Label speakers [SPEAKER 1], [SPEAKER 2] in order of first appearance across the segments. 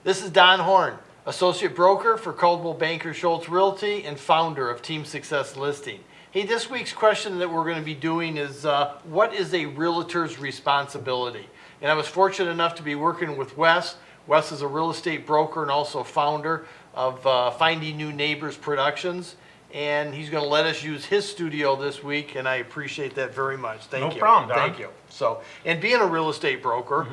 [SPEAKER 1] This is Don Horne, Associate Broker for Coldwell Banker Shooltz Realty and founder of Team Success Listing. Hey, this week's question that we're going to be doing is, what is a realtor's responsibility? And I was fortunate enough to be working with Wes. Wes is a real estate broker and also founder of Finding New Neighbors Productions. And he's going to let us use his studio this week, and I appreciate that very much. Thank you.
[SPEAKER 2] No problem, Don.
[SPEAKER 1] Thank you. So, and being a real estate broker,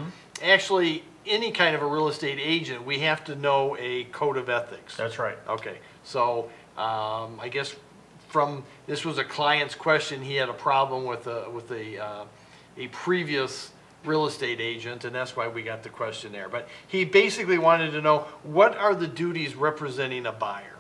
[SPEAKER 1] actually any kind of a real estate agent, we have to know a code of ethics.
[SPEAKER 2] That's right.
[SPEAKER 1] Okay, so I guess this was a client's question. He had a problem with a previous real estate agent, and that's why we got the question there. But he basically wanted to know, what are the duties representing a buyer?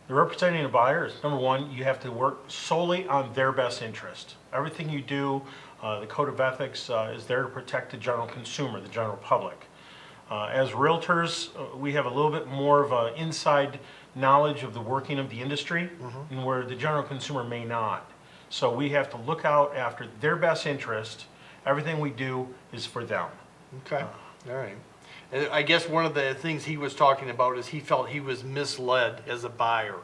[SPEAKER 2] The representing a buyer is, number one, you have to work solely on their best interest. Everything you do, the code of ethics is there to protect the general consumer, the general public. As realtors, we have a little bit more of an inside knowledge of the working of the industry, and where the general consumer may not. So we have to look out after their best interest. Everything we do is for them.
[SPEAKER 1] Okay, all right. And I guess one of the things he was talking about is he felt he was misled as a buyer.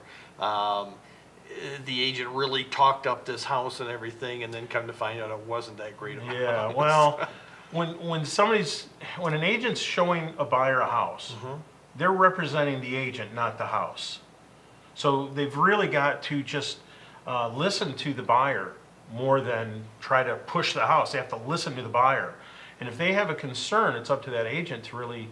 [SPEAKER 1] The agent really talked up this house and everything, and then come to find out it wasn't that great of a
[SPEAKER 2] Yeah,
[SPEAKER 1] house.
[SPEAKER 2] well, when an agent's showing a buyer a house, they're representing the agent, not the house. So they've really got to just listen to the buyer more than try to push the house. They have to listen to the buyer. And if they have a concern, it's up to that agent to really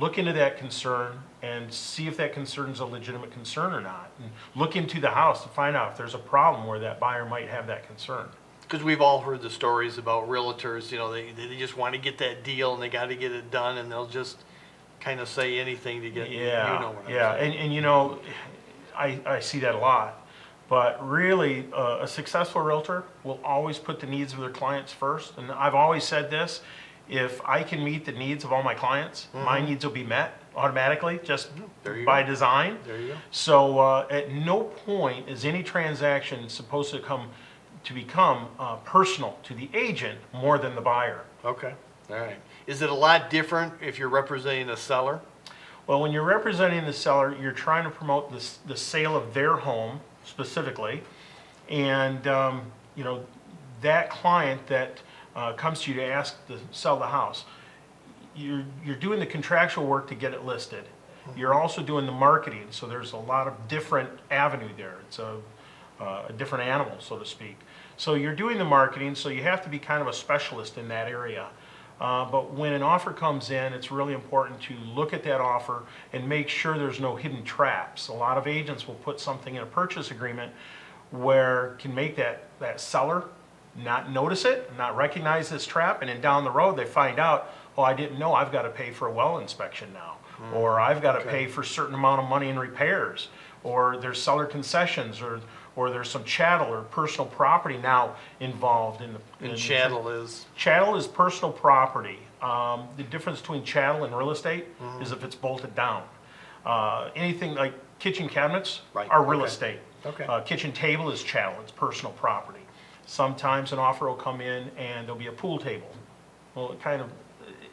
[SPEAKER 2] look into that concern and see if that concern is a legitimate concern or not. And look into the house to find out if there's a problem where that buyer might have that concern.
[SPEAKER 1] Because we've all heard the stories about realtors, you know, they just want to get that deal and they got to get it done, and they'll just kind of say anything to get, you know what I'm saying.
[SPEAKER 2] And you know, I see that a lot. But really, a successful realtor will always put the needs of their clients first. And I've always said this, if I can meet the needs of all my clients, my needs will be met automatically, just by design.
[SPEAKER 1] There you go.
[SPEAKER 2] So at no point is any transaction supposed to become personal to the agent more than the buyer.
[SPEAKER 1] Okay, all right. Is it a lot different if you're representing a seller?
[SPEAKER 2] Well, when you're representing the seller, you're trying to promote the sale of their home specifically, and you know, that client that comes to you to ask to sell the house, you're doing the contractual work to get it listed. You're also doing the marketing, so there's a lot of different avenue there. It's a different animal, so to speak. So you're doing the marketing, so you have to be kind of a specialist in that area. But when an offer comes in, it's really important to look at that offer and make sure there's no hidden traps. A lot of agents will put something in a purchase agreement where can make that seller not notice it, not recognize this trap, and then down the road they find out, oh, I didn't know I've got to pay for a well inspection now, or I've got to pay for a certain amount of money in repairs, or there's seller concessions, or there's some chattel or personal property now involved in the.
[SPEAKER 1] And chattel is?
[SPEAKER 2] Chattel is personal property. The difference between chattel and real estate is if it's bolted down. Anything like kitchen cabinets are real estate.
[SPEAKER 1] Okay.
[SPEAKER 2] Kitchen table is chattel, it's personal property. Sometimes an offer will come in and there'll be a pool table. Well,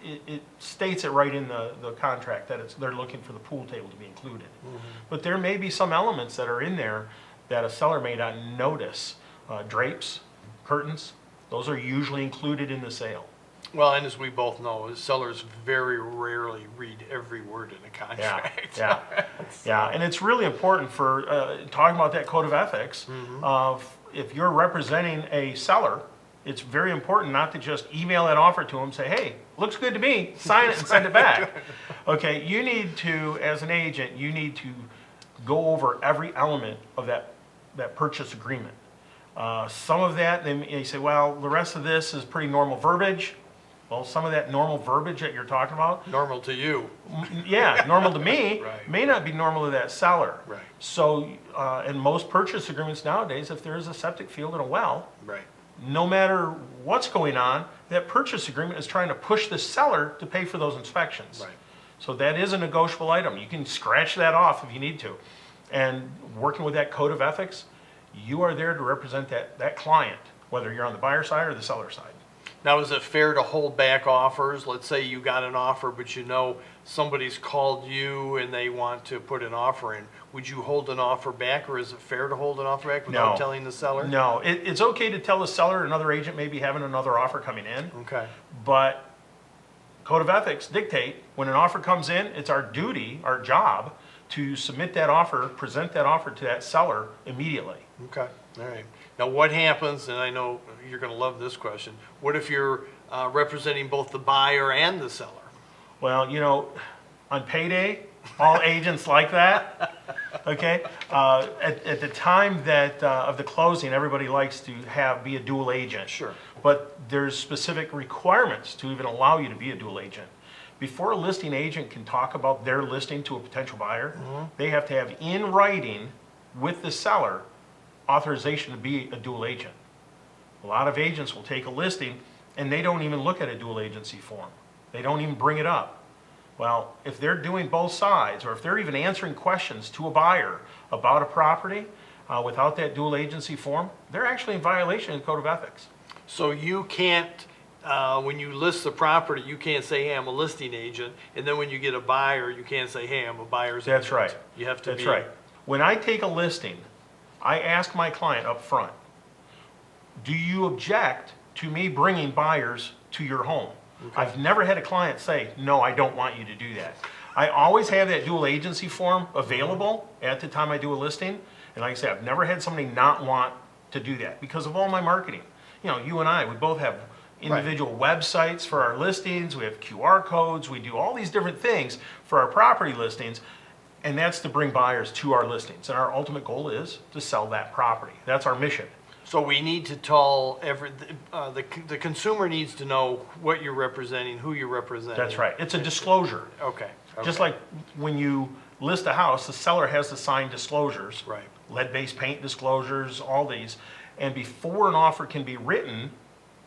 [SPEAKER 2] it states it right in the contract that they're looking for the pool table to be included. But there may be some elements that are in there that a seller may not notice. Drapes, curtains, those are usually included in the sale.
[SPEAKER 1] Well, and as we both know, sellers very rarely read every word in a contract.
[SPEAKER 2] Yeah, and it's really important for talking about that code of ethics. If you're representing a seller, it's very important not to just email that offer to them, say, hey, looks good to me, sign it and send it back. Okay, you need to, as an agent, you need to go over every element of that purchase agreement. Some of that, they may say, well, the rest of this is pretty normal verbiage. Well, some of that normal verbiage that you're talking about.
[SPEAKER 1] Normal to you.
[SPEAKER 2] Yeah, normal to me may not be normal to that seller.
[SPEAKER 1] Right.
[SPEAKER 2] So in most purchase agreements nowadays, if there is a septic field and a well, no matter what's going on, that purchase agreement is trying to push the seller to pay for those inspections. So that is a negotiable item. You can scratch that off if you need to. And working with that code of ethics, you are there to represent that client, whether you're on the buyer side or the seller side.
[SPEAKER 1] Now, is it fair to hold back offers? Let's say you got an offer, but you know somebody's called you and they want to put an offer in. Would you hold an offer back, or is it fair to hold an offer back without
[SPEAKER 2] No.
[SPEAKER 1] telling the seller?
[SPEAKER 2] No, it's okay to tell the seller another agent may be having another offer coming in,
[SPEAKER 1] Okay,
[SPEAKER 2] but Code of Ethics dictate when an offer comes in, it's our duty, our job, to submit that offer, present that offer to that seller immediately.
[SPEAKER 1] okay, all right. Now, what happens, and I know you're gonna love this question, what if you're representing both the buyer and the seller?
[SPEAKER 2] Well, you know, on payday, all agents like that. Okay, at the time that of the closing, everybody likes to be a dual agent.
[SPEAKER 1] Sure.
[SPEAKER 2] But there's specific requirements to even allow you to be a dual agent. Before a listing agent can talk about their listing to a potential buyer, they have to have in writing with the seller authorization to be a dual agent. A lot of agents will take a listing and they don't even look at a dual agency form. They don't even bring it up. Well, if they're doing both sides, or if they're even answering questions to a buyer about a property without that dual agency form, they're actually in violation of the Code of Ethics.
[SPEAKER 1] So you can't, when you list the property, you can't say, hey, I'm a listing agent, and then when you get a buyer, you can't say, hey, I'm a buyer's agent.
[SPEAKER 2] That's right.
[SPEAKER 1] You have to be.
[SPEAKER 2] That's right. When I take a listing, I ask my client up front, do you object to me bringing buyers to your home?
[SPEAKER 1] Okay.
[SPEAKER 2] I've never had a client say, no, I don't want you to do that. I always have that dual agency form available at the time I do a listing. And like I say, I've never had somebody not want to do that because of all my marketing. You know, you and I, we both have individual websites for our listings. We have QR codes. We do all these different things for our property listings. And that's to bring buyers to our listings. And our ultimate goal is to sell that property. That's our mission.
[SPEAKER 1] So we need to tell the consumer needs to know what you're representing, who you're representing.
[SPEAKER 2] That's right. It's a disclosure.
[SPEAKER 1] Okay.
[SPEAKER 2] Just like when you list a house, the seller has to sign disclosures.
[SPEAKER 1] Right.
[SPEAKER 2] Lead-based paint disclosures, all these. And before an offer can be written,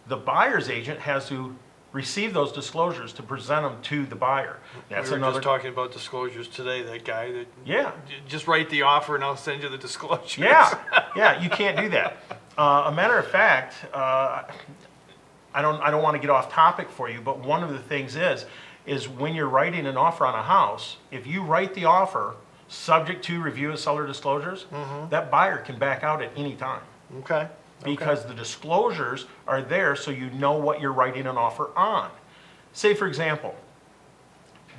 [SPEAKER 2] the buyer's agent has to receive those disclosures to present them to the buyer. That's
[SPEAKER 1] We were
[SPEAKER 2] another.
[SPEAKER 1] just talking about disclosures today, that guy that.
[SPEAKER 2] Yeah.
[SPEAKER 1] Just write the offer and I'll send you the disclosures.
[SPEAKER 2] Yeah, yeah, you can't do that. A matter of fact, I don't want to get off topic for you, but one of the things is when you're writing an offer on a house, if you write the offer subject to review of seller disclosures, that buyer can back out at any time.
[SPEAKER 1] Okay.
[SPEAKER 2] Because the disclosures are there so you know what you're writing an offer on. Say, for example,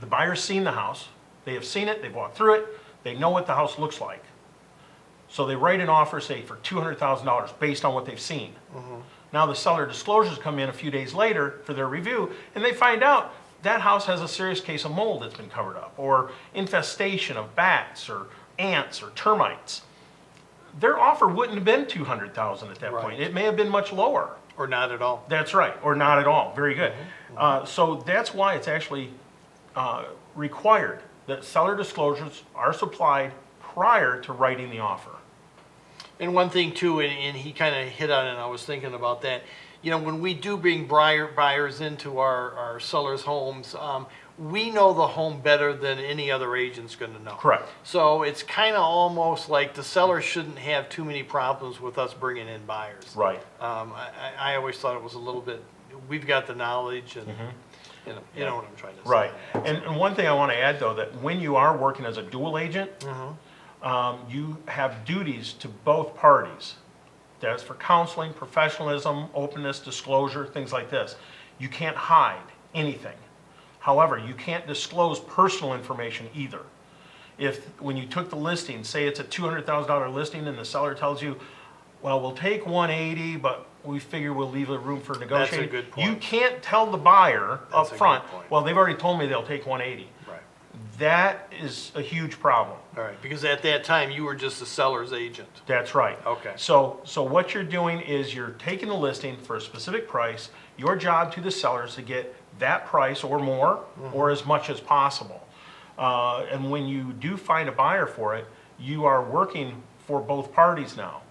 [SPEAKER 2] the buyer's seen the house, they have seen it, they've walked through it, they know what the house looks like. So they write an offer, say, for $200,000 based on what they've seen. Now the seller disclosures come in a few days later for their review, and they find out that house has a serious case of mold that's been covered up, or infestation of bats, or ants, or termites. Their offer wouldn't have been $200,000 at that
[SPEAKER 1] Right.
[SPEAKER 2] point. It may have been much lower.
[SPEAKER 1] Or not at all.
[SPEAKER 2] That's right, or not at all. Very good. So that's why it's actually required that seller disclosures are supplied prior to writing the offer.
[SPEAKER 1] And one thing too, and he kind of hit on it, and I was thinking about that, you know, when we do bring buyers into our sellers' homes, we know the home better than any other agent's going to know.
[SPEAKER 2] Correct.
[SPEAKER 1] So it's kind of almost like the seller shouldn't have too many problems with us bringing in buyers.
[SPEAKER 2] Right.
[SPEAKER 1] I always thought it was a little bit, we've got the knowledge and, you know what I'm trying to say.
[SPEAKER 2] Right. And one thing I want to add, though, that when you are working as a dual agent, you have duties to both parties. That's for counseling, professionalism, openness, disclosure, things like this. You can't hide anything. However, you can't disclose personal information either. If, when you took the listing, say it's a $200,000 listing and the seller tells you, well, we'll take 180, but we figure we'll leave a room for negotiating.
[SPEAKER 1] good point.
[SPEAKER 2] You can't tell the buyer up
[SPEAKER 1] That's a good
[SPEAKER 2] front,
[SPEAKER 1] point.
[SPEAKER 2] well, they've already told me they'll take 180.
[SPEAKER 1] Right.
[SPEAKER 2] That is a huge problem.
[SPEAKER 1] All right. Because at that time, you were just the seller's agent.
[SPEAKER 2] That's right.
[SPEAKER 1] Okay.
[SPEAKER 2] So what you're doing is you're taking the listing for a specific price. Your job to the seller is to get that price or more, or as much as possible. And when you do find a buyer for it, you are working for both parties now.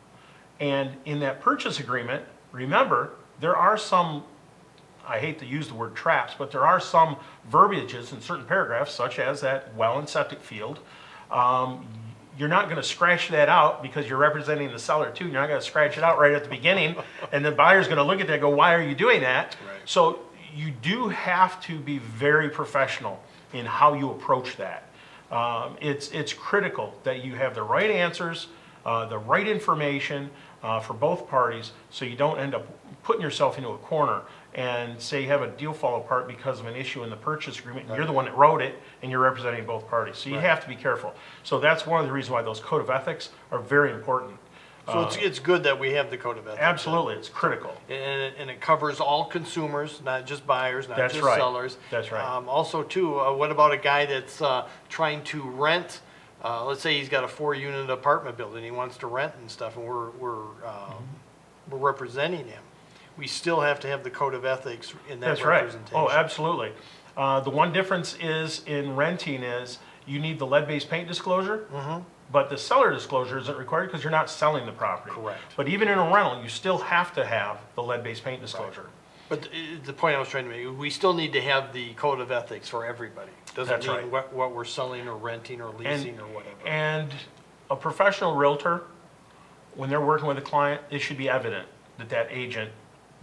[SPEAKER 2] And in that purchase agreement, remember, there are some, I hate to use the word traps, but there are some verbiages in certain paragraphs, such as that well and septic field. You're not going to scratch that out because you're representing the seller too. You're not going to scratch it out right at the beginning, and the buyer's going to look at that and go, why are you doing that?
[SPEAKER 1] Right.
[SPEAKER 2] So you do have to be very professional in how you approach that. It's critical that you have the right answers, the right information for both parties, so you don't end up putting yourself into a corner and say you have a deal fall apart because of an issue in the purchase agreement, and you're the one that wrote it, and you're representing both parties. So you have to be careful. So that's one of the reasons why those code of ethics are very important.
[SPEAKER 1] So it's good that we have the code of ethics.
[SPEAKER 2] Absolutely, it's critical.
[SPEAKER 1] And it covers all consumers, not just buyers, not
[SPEAKER 2] That's
[SPEAKER 1] just
[SPEAKER 2] right.
[SPEAKER 1] sellers.
[SPEAKER 2] That's right.
[SPEAKER 1] Also, too, what about a guy that's trying to rent? Let's say he's got a 4-unit apartment building, he wants to rent and stuff, and we're representing him. We still have to have the code of ethics in that
[SPEAKER 2] That's right.
[SPEAKER 1] representation.
[SPEAKER 2] Oh, absolutely. The one difference is in renting is you need the lead-based paint disclosure, but the seller disclosure isn't required because you're not selling the property.
[SPEAKER 1] Correct.
[SPEAKER 2] But even in a rental, you still have to have the lead-based paint disclosure.
[SPEAKER 1] But the point I was trying to make, we still need to have the code of ethics for everybody. Doesn't
[SPEAKER 2] That's
[SPEAKER 1] mean
[SPEAKER 2] right.
[SPEAKER 1] what we're selling or renting or leasing or whatever.
[SPEAKER 2] And a professional realtor, when they're working with a client, it should be evident that that agent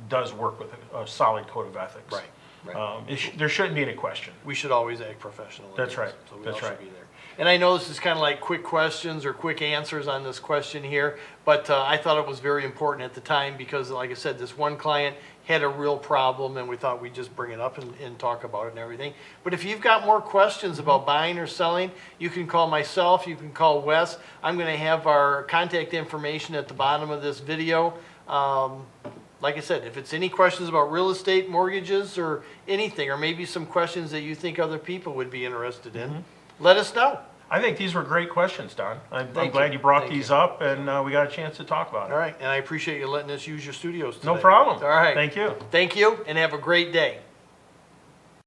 [SPEAKER 2] does work with a solid code of ethics.
[SPEAKER 1] Right.
[SPEAKER 2] There shouldn't be any question.
[SPEAKER 1] We should always act professional.
[SPEAKER 2] That's right.
[SPEAKER 1] So we
[SPEAKER 2] That's
[SPEAKER 1] all should
[SPEAKER 2] right.
[SPEAKER 1] be there. And I know this is kind of like quick questions or quick answers on this question here, but I thought it was very important at the time because, like I said, this one client had a real problem and we thought we'd just bring it up and talk about it and everything. But if you've got more questions about buying or selling, you can call myself, you can call Wes. I'm going to have our contact information at the bottom of this video. Like I said, if it's any questions about real estate, mortgages, or anything, or maybe some questions that you think other people would be interested in, let us know.
[SPEAKER 2] I think these were great questions, Don. I'm
[SPEAKER 1] Thank
[SPEAKER 2] glad
[SPEAKER 1] you.
[SPEAKER 2] you brought
[SPEAKER 1] Thank
[SPEAKER 2] these
[SPEAKER 1] you.
[SPEAKER 2] up, and we got a chance to talk about it.
[SPEAKER 1] All right, and I appreciate you letting us use your studios today.
[SPEAKER 2] No problem.
[SPEAKER 1] All right.
[SPEAKER 2] Thank you.
[SPEAKER 1] Thank you, and have a great day.